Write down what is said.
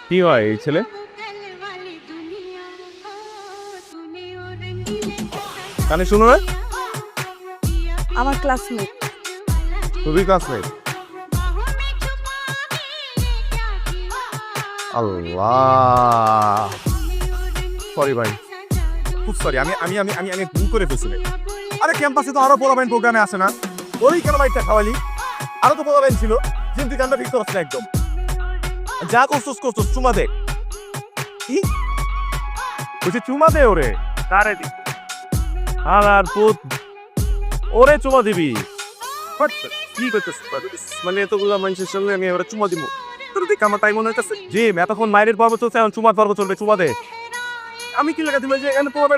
কি হয় এই ছেলে? কানে শুনো না? আমার ক্লাসমেট। খুবই ক্লাসমেট। আল্লাহ, সরি ভাই, খুব সরি। আমি আমি আমি আমি আমি ভুল করে ফেলছি ভাই। আরে ক্যাম্পাসে তো আরো পোলাবেন প্রোগ্রামে আসে না? ওই কেন বাইকটা খাওয়ালি? আরো তো পোলাবেন ছিল, কিন্তু কানটা ঠিক করছে না একদম। যা করছিস করছিস, চুমা দে। কি বলছি? চুমা দে ওরে। কারে দি? আর পুত, ওরে চুমা দিবি? বাট কি করতেছিস? মানে এতগুলা মানুষের সঙ্গে আমি ওরা চুমা দিব? তোর দিকে আমার তাই মনে হইতেছে। জি, এতক্ষণ মায়ের পর্ব চলছে, এখন চুমার পর্ব চলবে। চুমা দে। আমি কি লাগা দিবে যে এখানে পোলাবেন